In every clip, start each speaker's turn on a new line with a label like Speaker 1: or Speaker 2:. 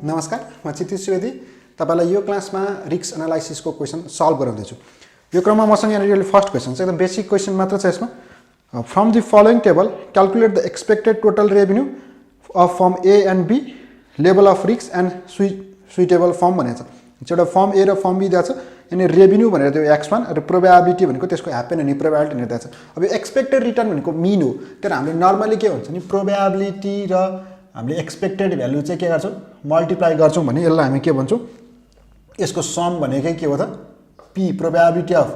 Speaker 1: नमस्कार, म क्षितिज सुवेदी। तपाईलाई यो क्लासमा रिस्क एनालाइसिसको क्वेशन सल्भ गराउँदैछु। यो क्रममा मसँग यहाँ फर्स्ट क्वेशन छ, एकदम बेसिक क्वेशन मात्र छ यसमा। From the following table calculate the expected total revenue of firm A and B, level of risk and suitable firm भनेको छ। एउटा फर्म ए र फर्म बी दिएको छ, अनि रेभेन्यू भनेर त्यो x1 र प्रोबेबिलिटी भनेको त्यसको ह्यापन अनि प्रोबेबिलिटी भनेर दिएको छ। अब यो एक्सपेक्टेड रिटर्न भनेको मिन हो, तर हामीले नर्मली के हुन्छ नि प्रोबेबिलिटी र हामीले एक्सपेक्टेड भ्यालु चाहिँ के गर्छौँ मल्टिप्लाई गर्छौँ भने यसलाई हामी के भन्छौँ, यसको सम भनेकै के हो त पी, प्रोबेबिलिटी अफ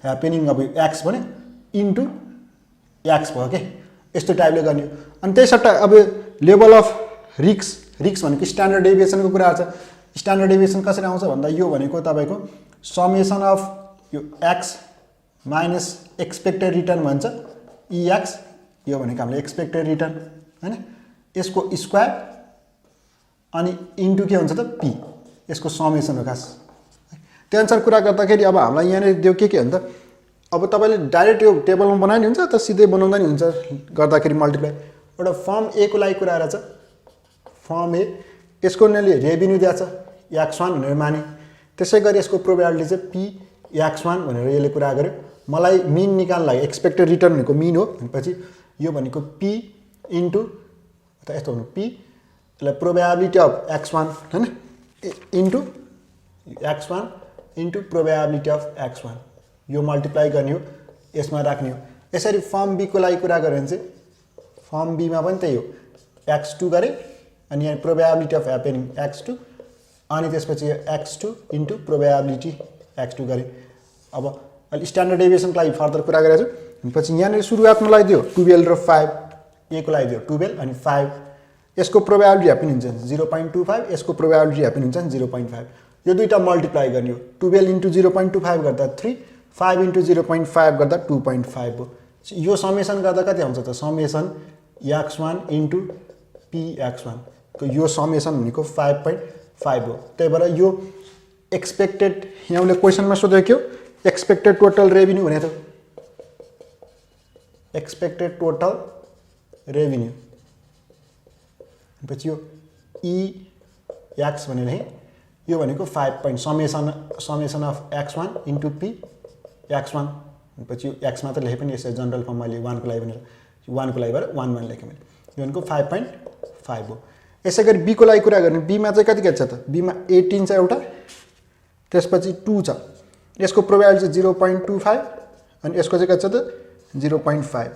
Speaker 1: ह्यापनिङ अब एक्स भने इन्टु एक्स भयो के, यस्तो टाइपले गर्ने हो। अनि त्यही सट्टा अब लेभल अफ रिस्क भनेको स्ट्यान्डर्ड डेभिएसनको कुरा छ। स्ट्यान्डर्ड डेभिएसन कसरी आउँछ भन्दा यो भनेको तपाईँको समेसन अफ यो एक्स माइनस एक्सपेक्टेड रिटर्न भन्छ इएक्स, यो भनेको हामीले एक्सपेक्टेड रिटर्न हैन, यसको स्क्वायर अनि इन्टु के हुन्छ त पी, यसको समेसन हो खास। त्यो अनुसार कुरा गर्दाखेरि अब हामीलाई यहाँनिर दियो के हो नि त, अब तपाईँले डाइरेक्ट यो टेबलमा बनाए नि हुन्छ त सिधै बनाउँदा नि हुन्छ गर्दाखेरि मल्टिप्लाई। एउटा फर्म ए को लागि कुरा रहेछ, फर्म ए यसको उनीहरूले रेभेन्यू दिएको छ x1 भनेर माने, त्यसै गरी यसको प्रोबेबिलिटी चाहिँ पी x1 भनेर यसले कुरा गर्यो। मलाई मिन निकाल्न लागि एक्सपेक्टेड रिटर्न भनेको मिन हो भनेपछि यो भनेको पी इन्टु त यस्तो हुनु पी यसलाई प्रोबेबिलिटी अफ x1 हैन into x1 into probability of x1, यो मल्टिप्लाई गर्ने हो, यसमा राख्ने हो। यसरी फर्म बी को लागि कुरा गऱ्यो भने चाहिँ फर्म बीमा पनि त्यही हो, x2 गरे अनि यहाँ प्रोबेबिलिटी अफ ह्यापनिङ x2 अनि त्यसपछि x2 इन्टु प्रोबेबिलिटी x2 गरे। अब अहिले स्ट्यान्डर्ड डेभिएसनको लागि फर्दर कुरा गरेको छु। पछि यहाँनिर सुरुवातमा लगाइदियो 12 र 5, ए को लगाइदियो 12 अनि 5, यसको प्रोबेबिलिटी ह्यापन हुन्छ 0.25, यसको प्रोबेबिलिटी ह्यापन हुन्छ 0.5, यो दुईटा मल्टिप्लाई गर्ने हो। 12 इन्टु 0.25 गर्दा 3, 5 इन्टु 0.5 गर्दा 2.5 हो। यो समेसन गर्दा कति आउँछ त, समेसन x1 इन्टु px1 को यो समेसन भनेको 5.5 हो। त्यही भएर यो एक्सपेक्टेड यहाँले क्वेसनमा सोधेको के हो, एक्सपेक्टेड टोटल रेभेन्यू भनेको थियो, एक्सपेक्टेड टोटल रेभेन्यू पछि यो EX भनेर है, यो भनेको 5 summation of x1 into P x1 पछि x मात्र लेखे पनि यसै जनरल फर्म मैले 1 को लागि भनेर 1 को लागि भएर 1 लेखेँ मैले, यो भनेको 5.5 हो। यसै गरी बी को लागि कुरा गर्ने, बीमा चाहिँ कति छ त, बीमा 18 छ एउटा, त्यसपछि 2 छ, यसको प्रोबेबिलिटी चाहिँ 0.25 अनि यसको चाहिँ कति छ त 0.5,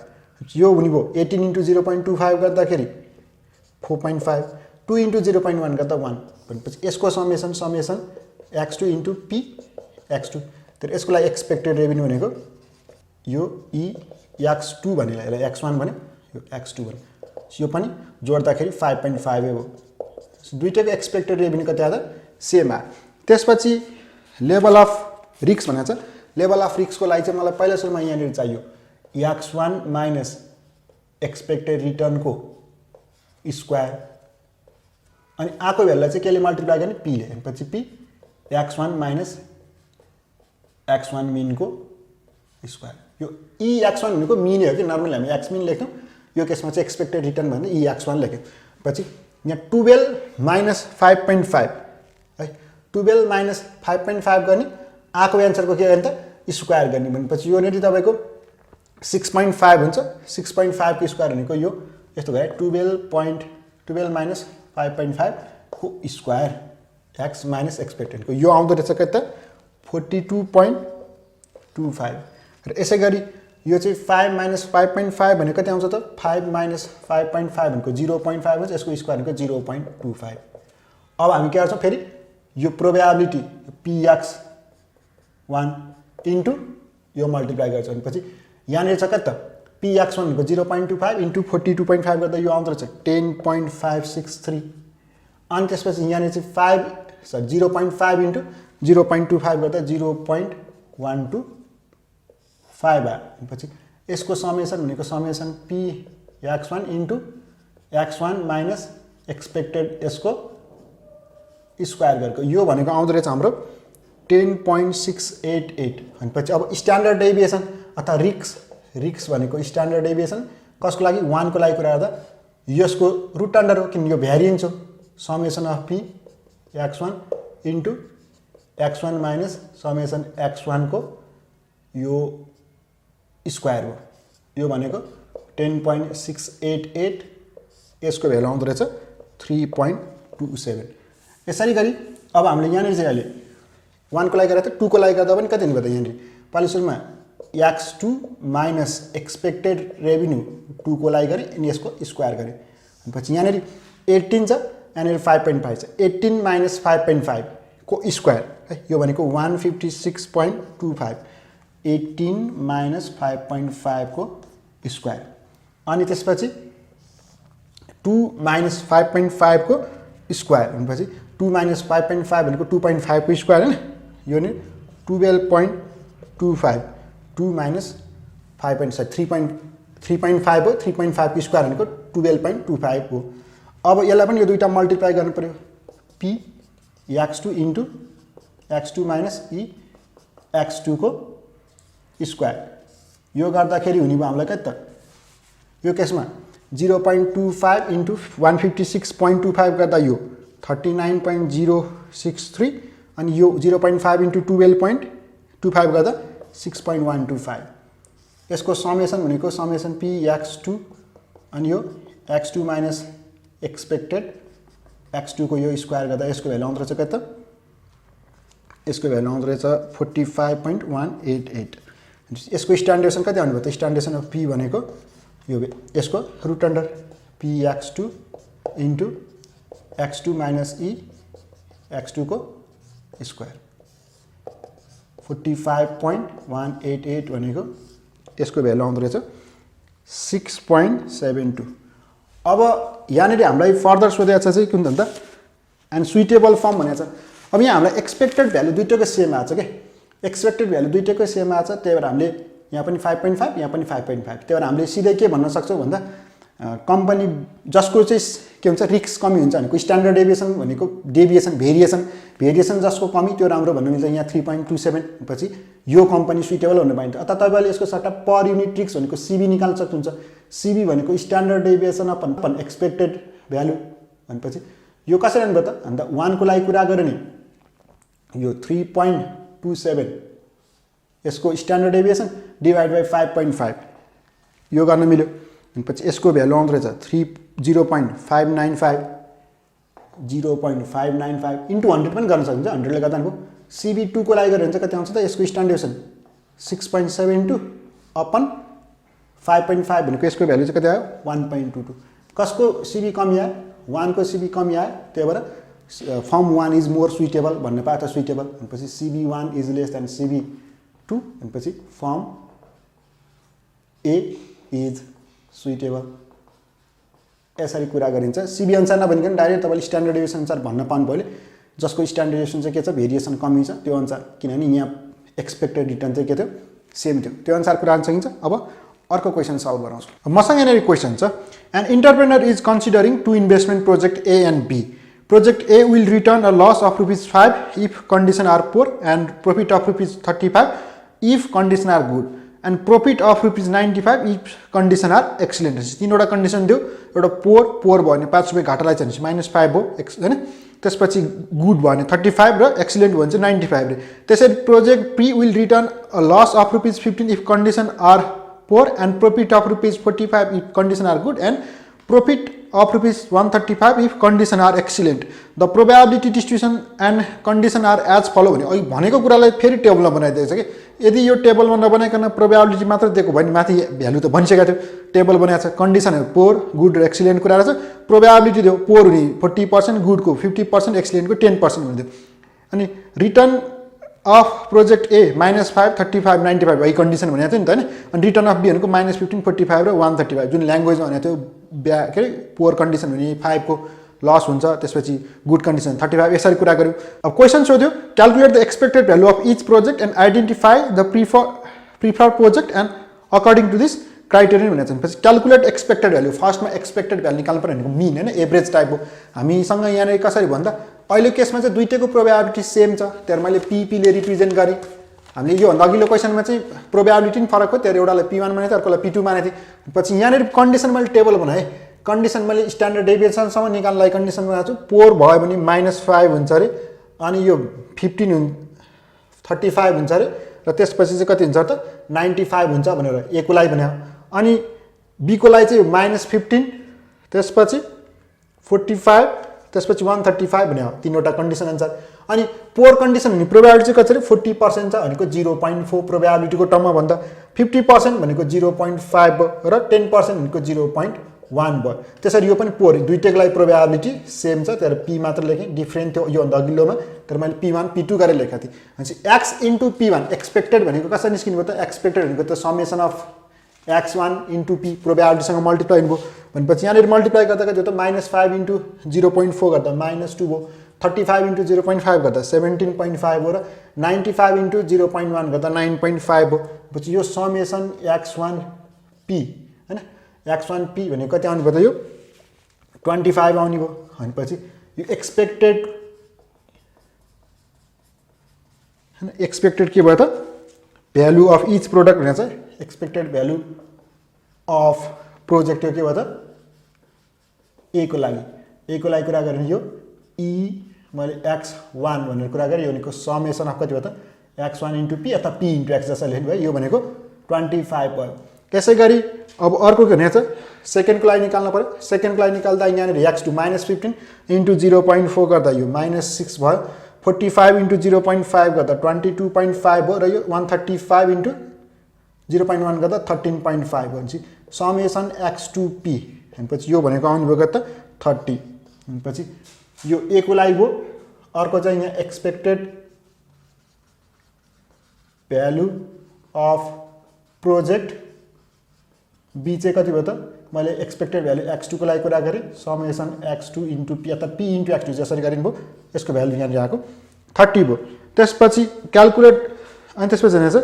Speaker 1: यो हुने भयो 18 इन्टु 0.25 गर्दाखेरि 4.5, 2 इन्टु 0.1 गर्दा 1 भनेपछि यसको summation x2 into P x2, तर यसको लागि एक्सपेक्टेड रेभेन्यू भनेको यो EX2 भने यसलाई x1 भने यो x2 भने, यो पनि जोड्दाखेरि 5.5 हो। दुईटैको एक्सपेक्टेड रेभेन्यू कति आयो त सेम आयो। त्यसपछि लेभल अफ रिस्क भनेको छ, लेभल अफ रिस्कको लागि चाहिँ मलाई पहिला सुरुमा यहाँनिर चाहियो x1 माइनस एक्सपेक्टेड रिटर्नको स्क्वायर अनि आको भ्यालुलाई चाहिँ केले मल्टिप्लाई गर्ने पीले, पछि P x1 minus x1 मिनको square, यो EX1 भनेको मिनै हो कि, नर्मली हामी x मिन लेख्छौँ, यो केसमा चाहिँ एक्सपेक्टेड रिटर्न भन्दा EX1 लेख्यौँ। पछि यहाँ 12 माइनस 5.5 है, 12 माइनस 5.5 गर्ने, आको एन्सरको के गर्ने त स्क्वायर गर्ने भनेपछि यो नेटी तपाईँको 6.5 हुन्छ, 6.5 को स्क्वायर भनेको यो यस्तो भयो 12 माइनस 5.5 को स्क्वायर एक्स माइनस एक्सपेक्टेडको, यो आउँदो रहेछ कति त 42.25 र यसै गरी यो चाहिँ 5 माइनस 5.5 भनेको कति आउँछ त 5 माइनस 5.5 भनेको 0.5 हुन्छ, यसको स्क्वायर भनेको 0.25। अब हामी के गर्छौँ फेरि यो प्रोबेबिलिटी px1 इन्टु यो मल्टिप्लाई गर्छौँ, पछि यहाँनिर छ कति त px1 भनेको 0.25 इन्टु 42.5 गर्दा यो आउँदो रहेछ 10.563 अनि त्यसपछि यहाँनिर चाहिँ 0.5 इन्टु 0.25 गर्दा 0.125 आयो। पछि यसको समेसन भनेको summation px1 into x1 minus expected यसको स्क्वायर गरेको, यो भनेको आउँदो रहेछ हाम्रो 10.688 अनि पछि अब स्ट्यान्डर्ड डेभिएसन अथवा रिस्क भनेको स्ट्यान्डर्ड डेभिएसन कसको लागि 1 को लागि कुरा गर्दा यसको रुट अन्डर हो, किन यो भ्यारिएन्स हो, summation of P x1 into x1 minus summation x1 को यो स्क्वायर हो। यो भनेको 10.688 यसको भ्यालु आउँदो रहेछ 3.27। यसरी गरी अब हामीले यहाँनिर चाहिँ अहिले 1 को लागि गर्दा त 2 को लागि गर्दा पनि कति हुने भयो त यहाँनिर पाली सुरुमा x2 माइनस एक्सपेक्टेड रेभिन्यू 2 को लागि गरे अनि यसको स्क्वायर गरे। पछि यहाँनिर 18 छ यहाँनिर 5.5 छ 18 माइनस 5.5 को स्क्वायर है यो भनेको 156.25 18 माइनस 5.5 को स्क्वायर अनि त्यसपछि 2 माइनस 5.5 को स्क्वायर भनेपछि 2 माइनस 5.5 भनेको 2.5 को स्क्वायर हैन यो नि 12.25 2 माइनस 5.5 3.5 हो 3.5 को स्क्वायर भनेको 12.25 हो। अब यसलाई पनि यो दुईटा मल्टिप्लाई गर्नु पर्यो p x2 into x2 minus e x2 को स्क्वायर यो गर्दाखेरि हुने भयो हामीलाई कति त यो केसमा 0.25 इन्टु 156.25 गर्दा यो 39.063 अनि यो 0.5 इन्टु 12.25 गर्दा 6.125 यसको समेसन भनेको समेसन p x2 अनि यो x2 माइनस एक्सपेक्टेड x2 को यो स्क्वायर गर्दा यसको भ्यालु आउँदो रहेछ कति त यसको भ्यालु आउँदो रहेछ 45.188 यसको स्ट्यान्डर्डेसन कति आउने भयो त स्ट्यान्डर्डेसन अफ p भनेको यो यसको root under p x2 into x2 minus e x2 को स्क्वायर 45.188 भनेको यसको भ्यालु आउँदो रहेछ 6.72। अब यहाँनिर हामीलाई फर्दर सोधेको छ चाहिँ कुन त एन्ड सुइटेबल फर्म भनेको छ। अब यहाँ हामीलाई एक्सपेक्टेड भ्यालु दुईटैको सेम आएको छ के एक्सपेक्टेड भ्यालु दुईटैको सेम आएको छ त्यही भएर हामीले यहाँ पनि 5.5 यहाँ पनि 5.5 त्यही भएर हामीले सिधै के भन्न सक्छौँ भन्दा कम्पनी जसको चाहिँ के हुन्छ रिस्क कमी हुन्छ भनेको स्ट्यान्डर्ड डेभिएसन भनेको भेरिएसन जसको कमी त्यो राम्रो भन्नु मिल्छ यहाँ 3.27 पछि यो कम्पनी सुइटेबल हुन पाइन्छ। अथवा तपाईँले यसको सट्टा पर युनिट रिस्क भनेको सिबी निकाल्न सक्नुहुन्छ। सिबी भनेको standard deviation upon expected value भनेपछि यो कसरी आउनु भयो त अन्त 1 को लागि कुरा गऱ्यो नि यो 3.27 यसको स्ट्यान्डर्ड डेभिएसन डिभाइड बाई 5.5 यो गर्न मिल्यो पछि यसको भ्यालु आउँदो रहेछ 0.595 इन्टु 100 पनि गर्न सकिन्छ 100 ले गर्दा भयो। सिबी 2 को लागि गऱ्यो भने चाहिँ कति आउँछ त यसको स्ट्यान्डर्डेसन 6.72 अपन 5.5 भनेको यसको भ्यालु चाहिँ कति आयो 1.22 कसको सिबी कमी आयो 1 को सिबी कमी आयो त्यही भएर फर्म 1 इज मोर सुइटेबल भन्ने पाए त सुइटेबल भनेपछि CB1 is less then CB2 भनेपछि फर्म A इज सुइटेबल यसरी कुरा गरिन्छ। सिबी अनुसार नभनिकन डाइरेक्ट तपाईँले स्ट्यान्डर्ड डेभिएसन अनुसार भन्न पाउनु भयो जसको स्ट्यान्डर्ड डेभिएसन चाहिँ के छ भेरिएसन कमी छ त्यो अनुसार किनभने यहाँ एक्सपेक्टेड रिटर्न चाहिँ के थियो सेम थियो त्यो अनुसार कुरा गर्न सकिन्छ। अब अर्को क्वेसन सल्भ गराउँछु मसँग यहाँनिर क्वेसन छ an entrepreneur is considering to investment project A and B. Project A will return a loss of ₹5 if conditions are poor and profit of ₹35 if conditions are good and profit of ₹95 if conditions are excellent. तीनवटा condition दियो एउटा पोर भयो भने ₹5 घाटा लाग्छ भने -5 हो हैन त्यसपछि गुड भयो भने 35 र एक्सिलेन्ट भयो भने 95 रे त्यसरी project P will return a loss of ₹15 if conditions are poor and profit of ₹45 if conditions are good and profit of ₹135 if conditions are excellent. The probability distribution and conditions are as follow भनेको कुरालाई फेरि टेबलमा बनाइदिएको छ कि यदि यो टेबलमा नबनाइकन प्रोबेबिलिटी मात्र दिएको भने माथि भ्यालु त भनिसकेको थियो टेबल बनाएको छ कन्डिसनहरु पोर गुड र एक्सिलेन्ट कुरा रहेछ प्रोबेबिलिटी दियो पोर हुने 40% गुडको 50% एक्सिलेन्टको 10% हुन्थ्यो अनि रिटर्न अफ प्रोजेक्ट A -5 35 95 भाइ कन्डिसन भनेको थियो नि त हैन अनि रिटर्न अफ B भनेको -15 45 र 135 जुन ल्याङ्ग्वेजमा भनेको थियो के अरे पोर कन्डिसन हुने 5 को लस हुन्छ त्यसपछि गुड कन्डिसन 35 यसरी कुरा गर्यो। अब क्वेसन सोध्यो calculate the expected value of each project and identify the prefer project and according to this criterion भनेको छ पछि क्याल्कुलेट एक्सपेक्टेड भ्यालु फर्स्टमा एक्सपेक्टेड भ्यालु निकाल्नु पर्ने भनेको मिन हैन एभरेज टाइप हो हामीसँग यहाँनिर कसरी भन्दा अहिले केसमा चाहिँ दुईटैको प्रोबेबिलिटी सेम छ त्यही मैले PP ले रिप्रेजेन्ट गरे हामीले यो भन्दा अघिल्लो क्वेसनमा चाहिँ प्रोबेबिलिटी नि फरक हो त्यही एउटालाई P1 मानेको थियो अर्कोलाई P2 मानेको थियो पछि यहाँनिर कन्डिसन मैले टेबल बनाए कन्डिसन मैले स्ट्यान्डर्ड डेभिएसनसम्म निकाल्नलाई कन्डिसन बनाएको छु। पोर भयो भने -5 हुन्छ अरे, अनि यो 35 हुन्छ अरे, र त्यसपछि चाहिँ कति हुन्छ त 95 हुन्छ भनेर ए को लागि भने। अनि बी को लागि चाहिँ -15 त्यसपछि 45 त्यसपछि 135 भने हो, तीनवटा कन्डिसन अनुसार। अनि पोर कन्डिसन हुने प्रोबेबिलिटी चाहिँ कसरी 40% छ भनेको 0.4 प्रोबेबिलिटीको टर्ममा भन्दा 50% भनेको 0.5 भयो र 10% भनेको 0.1 भयो। त्यसरी यो पनि पोर दुईटैको लागि प्रोबेबिलिटी सेम छ, तर पी मात्र लेखेँ, डिफ्रेन्ट थियो योभन्दा अघिल्लोमा, तर मैले P1 P2 गरेर लेखेको थिएँ। भनेपछि x इन्टु P1 एक्सपेक्टेड भनेको कसरी निस्किनु भयो त, एक्सपेक्टेड भनेको त summation of x1 into p प्रोबेबिलिटीसँग मल्टिप्लाई हुनुभयो भनेपछि यहाँनिर मल्टिप्लाई गर्दा कति हो त -5 इन्टु 0.4 गर्दा -2 भयो, 35 इन्टु 0.5 गर्दा 17.5 हो, र 95 इन्टु 0.1 गर्दा 9.5 हो। पछि यो समेसन x1p हैन, x1p भनेको कति आउने भयो त, यो 25 आउने भयो। भनेपछि यो एक्सपेक्टेड हैन, एक्सपेक्टेड के भयो त भ्यालु अफ इच प्रोडक्ट भनेको चाहिँ एक्सपेक्टेड भ्यालु अफ प्रोजेक्ट के भयो त ए को लागि कुरा गर्ने यो ई मैले x1 भनेर कुरा गरेँ, यो भनेको समेसन अफ कति भयो त x1 इन्टु p अथवा p इन्टु x जसरी लेख्नु भयो, यो भनेको 25 भयो। त्यसै गरी अब अर्को के भनेको छ सेकेन्डको लागि निकाल्नु पर्यो। सेकेन्डको लागि निकाल्दा यहाँनिर x2 -15 इन्टु 0.4 गर्दा यो -6 भयो, 45 इन्टु 0.5 गर्दा 22.5 भयो, र यो 135 इन्टु 0.1 गर्दा 13.5 हो। भनेपछि समेसन x2p भनेपछि यो भनेको आउने भयो त 30। भनेपछि यो ए को लागि भयो। अर्को चाहिँ यहाँ expected value of project B चाहिँ कति भयो त, मैले एक्सपेक्टेड भ्यालु x2 को लागि कुरा गरेँ, समेसन x2 इन्टु p अथवा p इन्टु x2 जसरी गरिनु भयो, यसको भ्यालु यहाँनिर आएको 30 भयो। त्यसपछि क्यालकुलेट, अनि त्यसपछि भनेको छ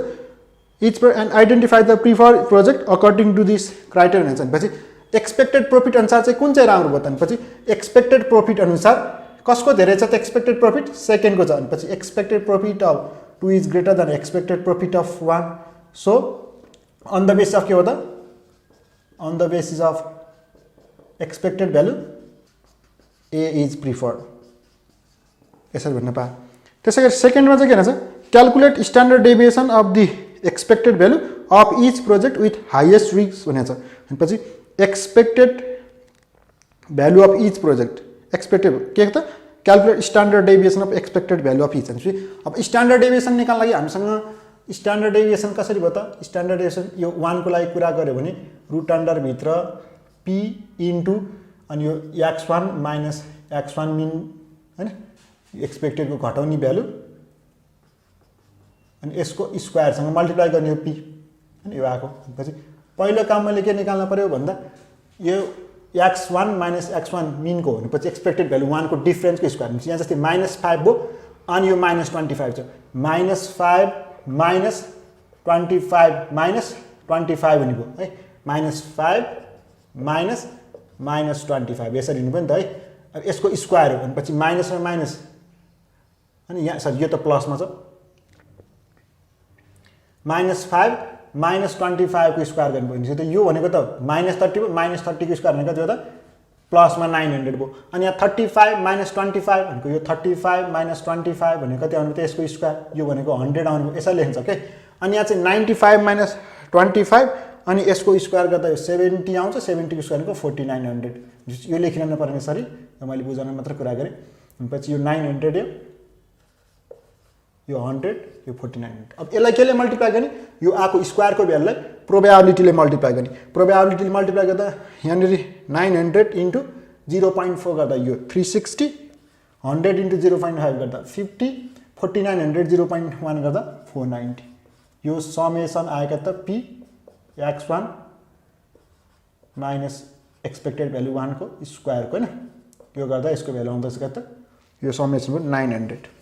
Speaker 1: each and identify the prefer project according to this criteria भन्छ। भनेपछि एक्सपेक्टेड प्रफिट अनुसार चाहिँ कुन चाहिँ राम्रो भयो त, भनेपछि एक्सपेक्टेड प्रफिट अनुसार कसको धेरै छ त, एक्सपेक्टेड प्रफिट सेकेन्डको छ। भनेपछि expected profit of 2 is greater than expected profit of 1, so on the basis of के हो त, on the basis of expected value A is preferred, यसरी भन्न पाएँ। त्यसै गरी सेकेन्डमा चाहिँ के भन्छ, calculate standard deviation of the expected value of each project with highest risk भनेको छ। भनेपछि expected value of each project, expected के त calculate standard deviation of expected value of each. भनेपछि अब स्ट्यान्डर्ड डेभिएसन निकाल्न लागि हामीसँग स्ट्यान्डर्ड डेभिएसन कसरी भयो त, स्ट्यान्डर्ड डेभिएसन यो 1 को लागि कुरा गऱ्यो भने रुट अन्डर भित्र p इन्टु अनि यो x1 माइनस x1 मिन हैन, एक्सपेक्टेडको घटाउने भ्यालु अनि यसको स्क्वायरसँग मल्टिप्लाई गर्ने यो p हैन, यो आएको। भनेपछि पहिलो काम मैले के निकाल्न पर्यो भन्दा यो x1 माइनस x1 मिनको भनेपछि एक्सपेक्टेड भ्यालु 1 को डिफरेन्सको स्क्वायर। भनेपछि यहाँ जस्तै -5 भयो अनि यो -25 छ, -5 माइनस 25 माइनस 25 हुने भयो है, -5 माइनस -25 यसरी हुने भयो नि त है। अब यसको स्क्वायर हो भनेपछि माइनस र माइनस अनि यहाँ सर यो त प्लसमा छ, -5 माइनस 25 को स्क्वायर गर्नु भनेपछि त यो भनेको त -30 भयो, -30 को स्क्वायर भनेको त्यो त प्लसमा 900 भयो। अनि यहाँ 35 माइनस 25 भनेको यो 35 माइनस 25 भनेको कति आउने त यसको स्क्वायर, यो भनेको 100 आउने भयो, यसरी लेखिन्छ के। अनि यहाँ चाहिँ 95 माइनस 25 अनि यसको स्क्वायर गर्दा यो 70 आउँछ, 70 को स्क्वायर भनेको 4900, यो लेखिरहनु पर्ने यसरी, मैले बुझाउन मात्र कुरा गरेँ। भनेपछि यो 900 यो 100 यो 4900। अब यसलाई केले मल्टिप्लाई गर्ने, यो आको स्क्वायरको भ्यालुलाई प्रोबेबिलिटीले मल्टिप्लाई गर्ने, प्रोबेबिलिटीले मल्टिप्लाई गर्दा यहाँनिर 900 इन्टु 0.4 गर्दा यो 360, 100 इन्टु 0.5 गर्दा 50, 4900 0.1 गर्दा 490, यो समेसन आएका त p x1 minus expected value 1 को स्क्वायरको हैन, यो गर्दा यसको भ्यालु आउँदैछ कता, यो समेसन भयो 900।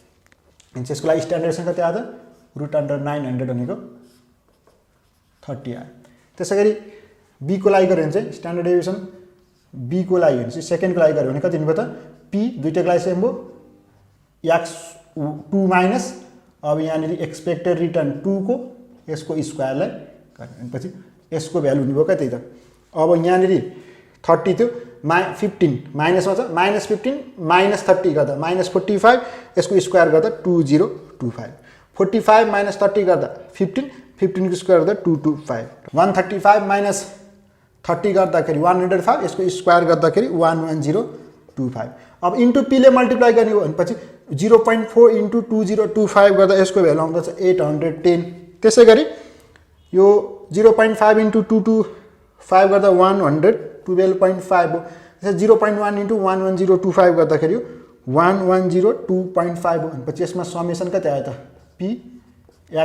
Speaker 1: अनि यसको लागि स्ट्यान्डर्ड कति आयो त, रुट अन्डर 900 भनेको 30 आयो। त्यसै गरी बी को लागि गऱ्यो भने चाहिँ स्ट्यान्डर्ड डेभिएसन बी को लागि भने चाहिँ सेकेन्डको लागि गऱ्यो भने कति हुने भयो त, p दुईटैको लागि सेम भयो, x2 माइनस अब यहाँनिर एक्सपेक्टेड रिटर्न 2 को यसको स्क्वायरलाई गरेपछि यसको भ्यालु हुने भयो कति त, अब यहाँनिर 30 थियो 15 माइनसमा छ -15 -30 गर्दा -45 यसको स्क्वायर गर्दा 2025 45 -30 गर्दा 15 15 को स्क्वायर गर्दा 225 135 -30 गर्दाखेरि 105 यसको स्क्वायर गर्दाखेरि 11025 अब इन्टु p ले मल्टिप्लाई गर्ने हो भनेपछि 0.4 इन्टु 2025 गर्दा यसको भ्यालु आउँदछ 810 त्यसै गरी यो 0.5 इन्टु 225 गर्दा 112.5 हो त्यसै 0.1 इन्टु 11025 गर्दाखेरि 1102.5 हो भनेपछि यसमा समेसन कति आयो त p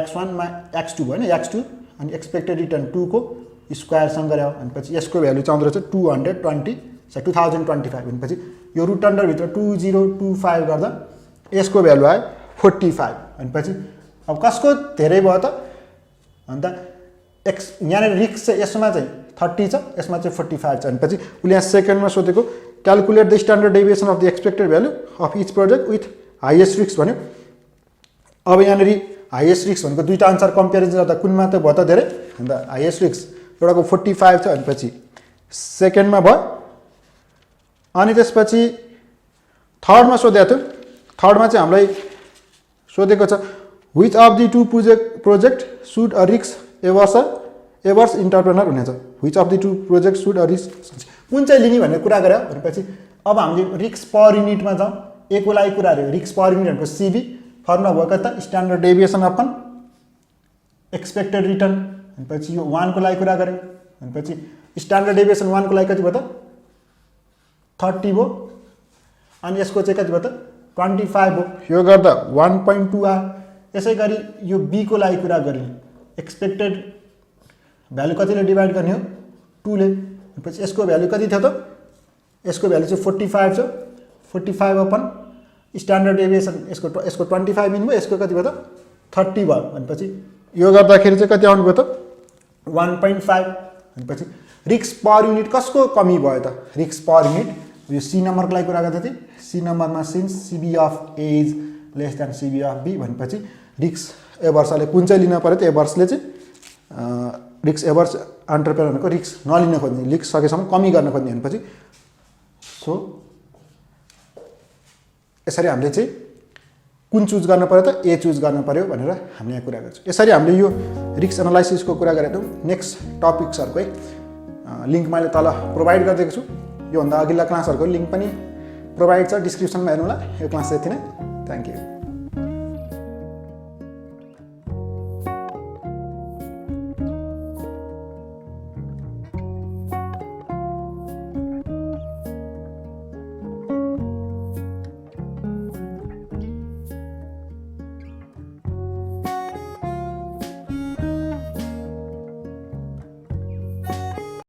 Speaker 1: x1 मा x2 भयो नि x2 अनि एक्सपेक्टेड रिटर्न 2 को स्क्वायर सँग गरे भनेपछि यसको भ्यालु चाहिँ आउँदछ 2025 भनेपछि यो रुट अन्डर भित्र 2025 गर्दा यसको भ्यालु आयो 45 भनेपछि अब कसको धेरै भयो त अन्त एक्स यहाँ रिस्क चाहिँ यसमा चाहिँ 30 छ यसमा चाहिँ 45 छ भनेपछि उले यहाँ सेकेन्डमा सोधेको calculate the standard deviation of the expected value of each project with highest risk भन्यो अब यहाँ हाइएस्ट रिस्क भनेको दुईटा आन्सर कम्पेरिजन गर्दा कुनमा त भयो त धेरै अन्त हाइएस्ट रिस्क एउटाको 45 छ भनेपछि सेकेन्डमा भयो अनि त्यसपछि थर्डमा सोधेको थियो थर्डमा चाहिँ हामीलाई सोधेको छ which of the two project should a risk averse entrepreneur हुनेछ which of the two project should a risk कुन चाहिँ लिने भन्ने कुरा गरे भनेपछि अब हामीले रिस्क पर युनिटमा जाउँ एकको लागि कुरा गरे रिस्क पर युनिट भनेको सीबी फर्मुला भयो त standard deviation upon expected return भनेपछि यो 1 को लागि कुरा गर्यो भनेपछि स्ट्यान्डर्ड डेभिएसन 1 को लागि कति भयो त 30 भयो अनि यसको चाहिँ कति भयो त 25 हो यो गर्दा 1.2 आ यसै गरी यो बी को लागि कुरा गर्ने एक्सपेक्टेड भ्यालु कतिले डिभाइड गर्ने हो 2 ले भनेपछि यसको भ्यालु कति थियो त यसको भ्यालु चाहिँ 45 छ 45 अपन स्ट्यान्डर्ड डेभिएसन यसको 25 मिन भयो यसको कति भयो त 30 भयो भनेपछि यो गर्दाखेरि चाहिँ कति आउनु भयो त 1.5 भनेपछि रिस्क पर युनिट कसको कमी भयो त रिस्क पर युनिट यो सी नम्बरको लागि कुरा गर्दा थिए सी नम्बरमा since CB of A is less than CB of B भनेपछि रिस्क एभर्सले कुन चाहिँ लिन पर्यो त एभर्सले चाहिँ रिस्क एभर्स एन्टरप्रेनरको रिस्क नलिन खोज्ने रिस्क सकेसम्म कमी गर्न खोज्ने भनेपछि सो यसरी हामीले चाहिँ कुन चुज गर्न पर्यो त ए चुज गर्न पर्यो भनेर हामीले यहाँ कुरा गर्छौँ यसरी हामीले यो रिस्क एनालाइसिसको कुरा गरेको नेक्स्ट टपिक्सहरुकै लिंक मैले तल प्रोभाइड गरिदिएको छु योभन्दा अघिल्ला क्लासहरुको लिंक पनि प्रोभाइड छ डिस्क्रिप्सनमा हेर्नु होला यो क्लास यति नै थ्यांक यू